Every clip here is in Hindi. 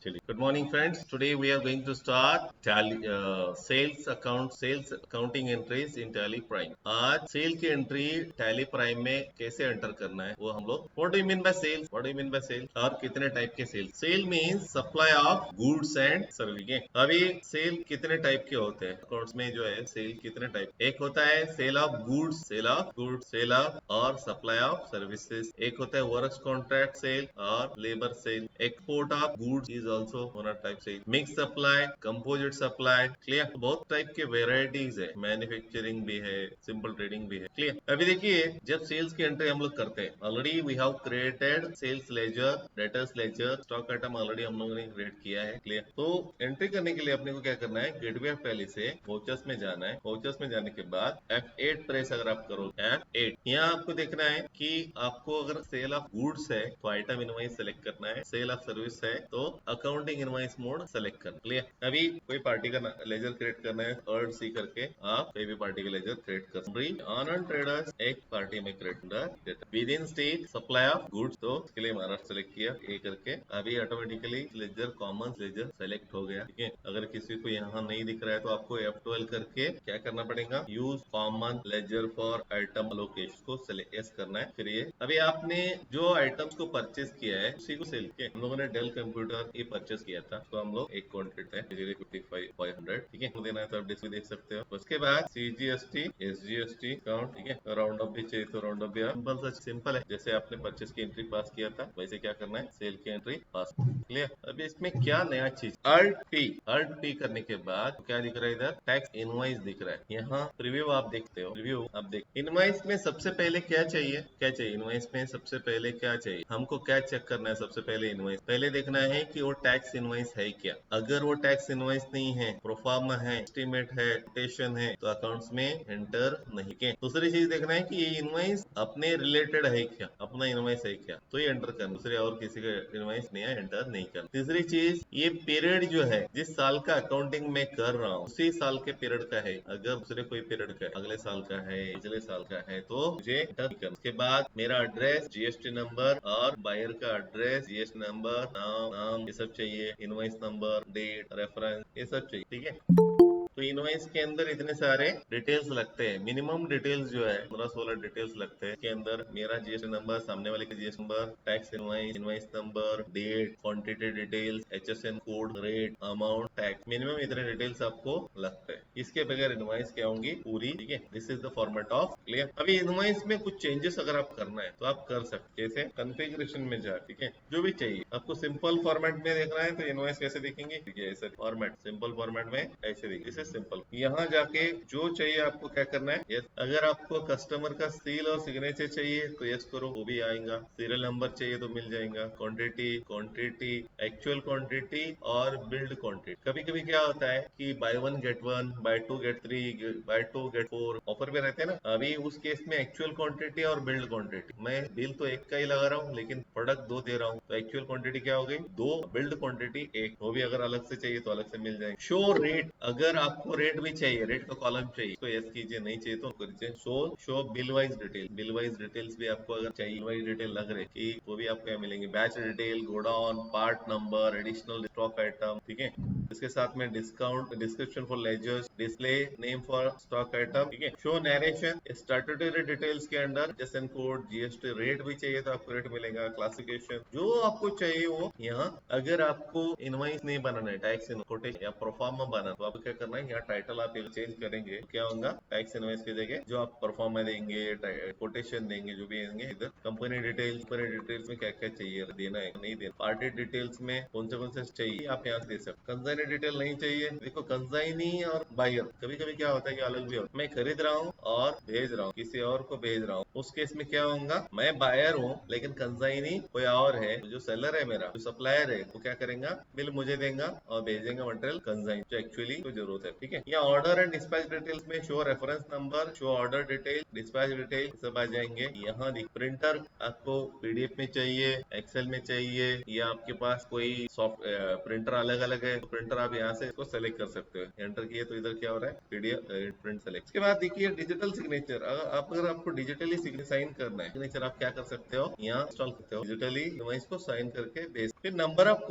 चलिए, good morning friends. Today we are going to start Tally sales accounting entries in Tally Prime. आज सेल की एंट्री Tally Prime में कैसे एंटर करना है वो हम लोग What do you mean by sales? What do you mean by sales? और कितने टाइप के sale? Sale means supply of goods and service. अभी सेल कितने टाइप के होते हैं अकाउंट्स में जो है सेल कितने टाइप? एक होता है sale of goods, sale of और सप्लाई ऑफ सर्विसेज। एक होता है वर्क्स कॉन्ट्रैक्ट सेल और labour sale. Export of goods is also one of type sale. Mix supply, composite supply, clear. बहुत टाइप के वेराइटीज है, मैन्युफैक्चरिंग भी है, सिंपल ट्रेडिंग भी है, क्लियर। अभी देखिए जब सेल्स की एंट्री हम लोग करते हैं, already we have created sales ledger, debtors ledger, stock item already हम लोगों ने क्रिएट किया है, क्लियर। तो एंट्री करने के लिए अपने को क्या करना है, गेटवे ऑफ टैली से वाउचर्स में जाना है। वाउचर्स में जाने के बाद F8 प्रेस अगर आप करो, F8 यहाँ आपको देखना है कि आपको अगर सेल ऑफ गुड्स है तो आइटम इनवॉइस सेलेक्ट करना है, सेल ऑफ सर्विस है तो अकाउंटिंग इनवॉइस मोड सेलेक्ट करना, क्लियर। अभी कोई पार्टी का लेजर क्रिएट करना है, अर्ड सी करके आप कोई भी पार्टी का लेजर क्रिएट कर। ऑन ट्रेडर्स एक पार्टी में create within state supply of goods, तो इसके लिए महाराष्ट्र सेलेक्ट किया ए करके। अभी automatically ledger common ledger select हो गया, ठीक है। अगर किसी को यहाँ नहीं दिख रहा है तो आपको F12 करके क्या करना पड़ेगा, use common ledger for item allocation को सेलेक्ट यस करना है। फिर ये अभी आपने जो आइटम्स को परचेज किया है उसी को सेल किया। हम लोगों ने डेल कंप्यूटर ये परचेज किया था, तो हम लोग एक क्वांटिटी है 55,500, ठीक है, देना है तो आप डिस्प्ले देख सकते हो। उसके बाद CGST, SGST अकाउंट, ठीक है। राउंड अप भी चाहिए तो राउंड अप भी सिंपल है, जैसे आपने परचेज की एंट्री पास किया था वैसे क्या करना है, सेल की एंट्री पास, क्लियर। अभी इसमें क्या नया चीज, अल्ट टी करने के बाद क्या दिख रहा है, इधर टैक्स इनवॉइस दिख रहा है। यहाँ प्रीव्यू आप देखते हो, प्रीव्यू आप देख। इनवॉइस में सबसे पहले क्या चाहिए, इनवॉइस में सबसे पहले क्या चाहिए, हमको क्या चेक करना है सबसे पहले, इनवॉइस पहले देखना है कि वो टैक्स इनवॉइस है क्या। अगर वो टैक्स इनवॉइस नहीं है, प्रोफार्मा है, एस्टीमेट है, कोटेशन है, तो अकाउंट्स में एंटर नहीं के। दूसरी चीज देखना है कि ये इनवॉइस अपने रिलेटेड है क्या, अपना इनवॉइस है क्या, तो ये एंटर करना। दूसरे और किसी का इनवॉइस नहीं है, एंटर नहीं करना। तीसरी चीज, ये पीरियड जो है जिस साल का अकाउंटिंग में कर रहा हूँ उसी साल के पीरियड का है। अगर दूसरे कोई पीरियड का है, अगले साल का है, पिछले साल का है, तो मुझे एंटर करना। उसके बाद मेरा एड्रेस, GST नंबर और बायर का एड्रेस, GST नंबर, नाम ये सब चाहिए, इनवॉइस नंबर, डेट, रेफरेंस ये सब चाहिए, ठीक है। तो इनवॉइस के अंदर इतने सारे डिटेल्स लगते हैं, मिनिमम डिटेल्स जो है 15-16 डिटेल्स लगते हैं। इसके अंदर मेरा GST नंबर, सामने वाले का GST number, tax invoice, invoice number, date, quantity details, HSN code, rate, amount, tax, minimum इतने डिटेल्स आपको लगते हैं। इसके बगैर इनवॉइस क्या होंगी, पूरी, ठीक है। This is the format of, clear. अभी इनवॉइस में कुछ चेंजेस अगर आप करना है तो आप कर सकते हैं, जैसे कॉन्फ़िगरेशन में जा, ठीक है, जो भी चाहिए आपको सिंपल फॉर्मेट में देखना है तो इनवॉइस कैसे दिखेंगे, ठीक है, ऐसे फॉर्मेट, सिंपल फॉर्मेट में ऐसे दिखेंगे, सिंपल। यहाँ जाके जो चाहिए आपको क्या करना है, यस। अगर आपको कस्टमर का सील और सिग्नेचर चाहिए तो यस करो, वो भी आएगा। सीरियल नंबर चाहिए तो मिल जाएगा। क्वांटिटी, एक्चुअल क्वांटिटी और बिल्ड क्वांटिटी। कभी कभी क्या होता है कि buy 1 get 1, buy 2 get 3, buy 2 get 4 offer पे रहते हैं ना। अभी उस केस में एक्चुअल क्वांटिटी और बिल्ड क्वांटिटी, मैं बिल तो एक का ही लगा रहा हूँ लेकिन प्रोडक्ट 2 दे रहा हूँ, तो एक्चुअल क्वांटिटी क्या हो गई 2, बिल्ड क्वांटिटी 1। वो भी अगर अलग से चाहिए तो अलग से मिल जाएंगे। शो रेट, अगर आपको रेट भी चाहिए, रेट का कॉलम चाहिए तो यस कीजिए, नहीं चाहिए तो कीजिए। Show bill wise detail, bill wise details भी आपको अगर चाहिए, वाइज डिटेल लग रहे कि वो भी आपको यहाँ मिलेंगे। Batch detail, godown, part number, additional stock item, ठीक है। इसके साथ में discount, description for ledgers, display name for stock item, ठीक है। शो नरेशन, स्टैट्यूटरी डिटेल्स के अंदर HSN कोड, GST, रेट भी चाहिए तो आपको रेट मिलेगा। क्लासिफिकेशन, जो आपको चाहिए वो यहाँ। अगर आपको इनवॉइस नहीं बनाना है, टैक्स कोटेशन या प्रोफार्मा बना, तो आपको क्या करना है, यहाँ टाइटल आप चेंज करेंगे तो क्या होगा, टैक्स इनवॉइस की जगह जो आप प्रोफार्मा देंगे, कोटेशन देंगे, जो भी देंगे। इधर कंपनी डिटेल्स में क्या क्या चाहिए, देना है नहीं देना। पार्टी डिटेल्स में कौन से चाहिए आप यहाँ दे सकते। कंसाइनी डिटेल नहीं चाहिए, देखो कंसाइनी और बायर कभी कभी क्या होता है कि अलग भी होता है। मैं खरीद रहा हूँ और भेज रहा हूँ, किसी और को भेज रहा हूँ, उस केस में क्या होगा, मैं बायर हूँ लेकिन कंसाइनी कोई और है। जो सेलर है मेरा, जो सप्लायर है, वो क्या करेगा, बिल मुझे देगा और भेजेगा मटेरियल कंसाइन, जो एक्चुअली को जरूरत है। ठीक है। यहाँ ऑर्डर एंड डिस्पैच डिटेल्स में show reference number, show order detail, dispatch detail सब आ जाएंगे। यहाँ प्रिंटर आपको पीडीएफ में चाहिए, एक्सेल में चाहिए, या आपके पास कोई सॉफ्ट प्रिंटर अलग अलग है तो प्रिंटर आप यहाँ से इसको सेलेक्ट कर सकते हो। एंटर किए तो इधर क्या हो रहा है, पीडीएफ प्रिंट सेलेक्ट। इसके बाद देखिए डिजिटल सिग्नेचर। अगर आपको डिजिटली साइन करना है सिग्नेचर, आप क्या कर सकते हो, यहाँ इंस्टॉल करते हो डिजिटली डिवाइस को साइन करके भेज। फिर नंबर ऑफ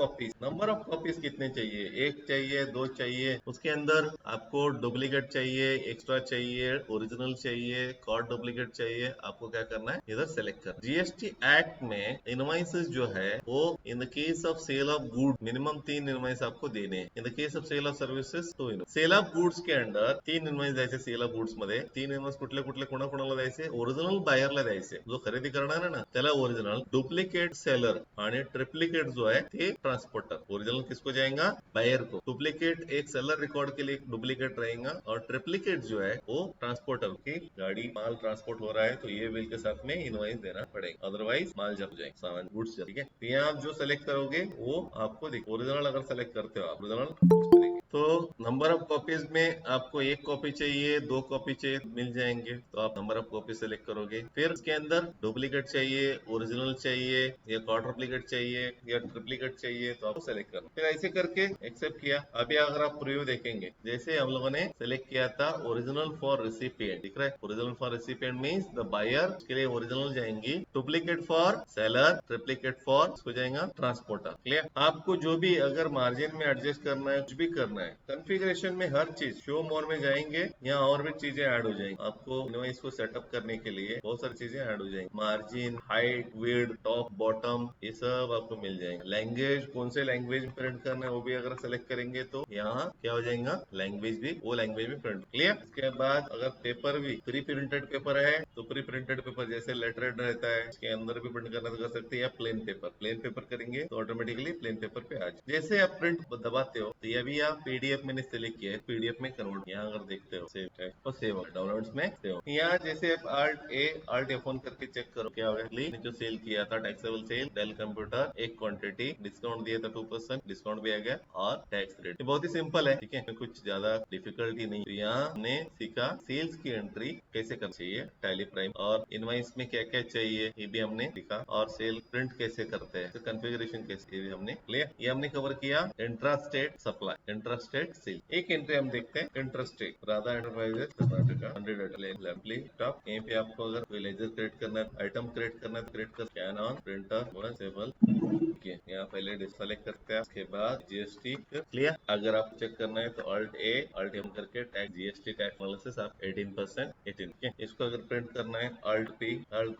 कॉपीज कितने चाहिए, एक चाहिए, दो चाहिए। उसके अंदर आपको डुप्लीकेट चाहिए, एक्स्ट्रा चाहिए, ओरिजिनल चाहिए, कॉर्ड डुप्लीकेट चाहिए, आपको क्या करना है, इधर सेलेक्ट करना। जीएसटी एक्ट में इनवॉइसेस जो है वो in the case of sale of good minimum 3 invoice आपको देने हैं। In the case of sale of services 2 invoice. Sale of goods के अंडर 3 इनवॉइस द्यायचे। सेल ऑफ गुड्स मध्ये 3 इनवॉइस कुठले कुठले कोणाकोणाला द्यायचे, ओरिजिनल बायरला द्यायचे, जो खरेदी करणार आहे ना त्याला ओरिजिनल, डुप्लीकेट सेलर आणि ट्रिप्लिकेट जो है ते ट्रांसपोर्टर। ओरिजिनल किसको जाएगा, बायर को। डुप्लीकेट एक सेलर रिकॉर्ड के लिए डुप्लीकेट रहेगा, और ट्रिप्लिकेट जो है वो ट्रांसपोर्टर की गाड़ी माल ट्रांसपोर्ट हो रहा है तो ये बिल के साथ में इनवॉइस देना पड़ेगा, अदरवाइज माल जब जाएगा, सामान गुड्स। ठीक है, तो यहाँ आप जो सेलेक्ट करोगे वो आपको ओरिजिनल अगर सेलेक्ट करते हो आप ओरिजिनल। तो नंबर ऑफ कॉपीज में आपको एक कॉपी चाहिए, 2 कॉपी चाहिए, मिल जाएंगे, तो आप नंबर ऑफ कॉपी सेलेक्ट करोगे। फिर उसके अंदर डुप्लीकेट चाहिए, ओरिजिनल चाहिए, या क्वाड्रुप्लीकेट चाहिए, या ट्रिप्लीकेट चाहिए, तो आपको सेलेक्ट करना। फिर ऐसे करके एक्सेप्ट किया। अभी अगर आप प्रीव्यू देखेंगे, जैसे हम लोगों ने सेलेक्ट किया था ओरिजिनल फॉर रिसिपिएंट, दिख रहा है, original for recipient means the buyer के लिए ओरिजिनल जाएंगी, duplicate for seller, triplicate for हो जाएगा ट्रांसपोर्टर। क्लियर। आपको जो भी अगर मार्जिन में एडजस्ट करना है, कुछ भी करना है, कॉन्फ़िगरेशन में हर चीज शो मोर में जाएंगे, यहाँ और भी चीजें ऐड हो जाएंगी। आपको इनवॉइस को सेटअप करने के लिए बहुत सारी चीजें ऐड हो जाएंगी, margin, height, width, top, bottom, ये सब आपको मिल जाएंगे। लैंग्वेज, कौन से लैंग्वेज में प्रिंट करना है वो भी अगर सेलेक्ट करेंगे तो यहाँ क्या हो जाएगा, लैंग्वेज भी वो लैंग्वेज में प्रिंट। क्लियर। इसके बाद अगर पेपर भी प्री प्रिंटेड पेपर है तो प्री प्रिंटेड पेपर जैसे लेटरेड रहता है उसके अंदर भी प्रिंट करना तो कर सकते हैं, या प्लेन पेपर करेंगे तो ऑटोमेटिकली प्लेन पेपर पे आ जाए। जैसे आप प्रिंट दबाते हो तो ये भी आप पीडीएफ मैंने सेलेक्ट किया है, पीडीएफ में कन्वर्ट। यहाँ अगर देखते हो सेव है और सेव डाउनलोड्स में सेव। यहाँ जैसे आप Alt F1 करके चेक करो क्या होगा। जो सेल किया था टैक्सेबल सेल, डेल कंप्यूटर, एक क्वांटिटी, डिस्काउंट दिया था 2%, डिस्काउंट भी आ गया, और टैक्स रेट। बहुत ही सिंपल है, ठीक है, कुछ ज्यादा डिफिकल्टी नहीं। तो यहाँ हमने सीखा सेल्स की एंट्री कैसे करनी चाहिए टैली प्राइम, और इनवाइस में क्या क्या चाहिए ये भी हमने सीखा, और सेल प्रिंट कैसे करते हैं, कॉन्फ़िगरेशन कैसे, ये भी हमने क्लियर। ये हमने कवर किया इंट्रास्टेट सप्लाई, इंट्रास्टेट सेल। एक एंट्री हम देखते हैं, intrastate Radha enterprises Karnataka 100 top. यहीं पे आपको अगर कोई लेजर क्रिएट करना है, आइटम क्रिएट करना है, क्रिएट कर, स्कैन ऑन, प्रिंटर, सेबल। यहाँ पहले सेलेक्ट करते हैं, उसके बाद जीएसटी। क्लियर। अगर आप चेक करना है तो Alt M करके टैक्स, जीएसटी टैक्स एनालिसिस आप 18%, 18। इसको अगर प्रिंट करना है Alt P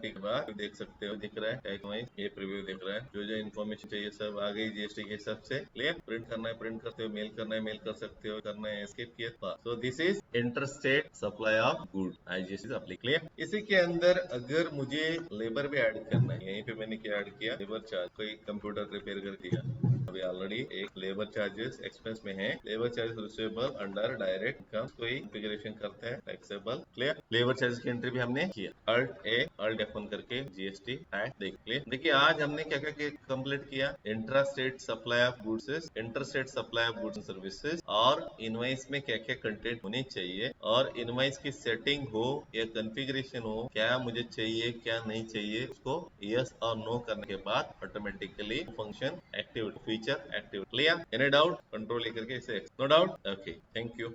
के बाद देख सकते हो, दिख रहा है टैक्स वाइज, ये प्रीव्यू दिख रहा है, जो जो इन्फॉर्मेशन चाहिए सब आ गई जीएसटी के हिसाब से। क्लियर। प्रिंट करना है प्रिंट करते हो, मेल करना है मेल कर सकते हो, करना है एस्केप किया। So this is interstate supply of good, IGST apply. Clear. इसी के अंदर अगर मुझे लेबर भी ऐड करना है, यहीं पे मैंने क्या ऐड किया, लेबर चार्ज, कोई कंप्यूटर रिपेयर कर दिया, अभी ऑलरेडी एक लेबर चार्जेस एक्सपेंस में है, labour charges receivable under direct income, कोई इंटीग्रेशन करते हैं टैक्सेबल। क्लियर। लेबर चार्जेस की एंट्री भी हमने किया, Alt F1 करके जीएसटी टैक्स देख। क्लियर। देखिए आज हमने क्या क्या कंप्लीट किया, intrastate supply of goods, interstate supply of goods and services, और इनवाइस में क्या क्या कंटेंट होने चाहिए, और इनवाइस की सेटिंग हो या कॉन्फ़िगरेशन हो, क्या मुझे चाहिए क्या नहीं चाहिए, उसको यस और नो करने के बाद automatically function active, feature active. Clear. Any doubt, control लेकर के इसे, no doubt, okay, thank you.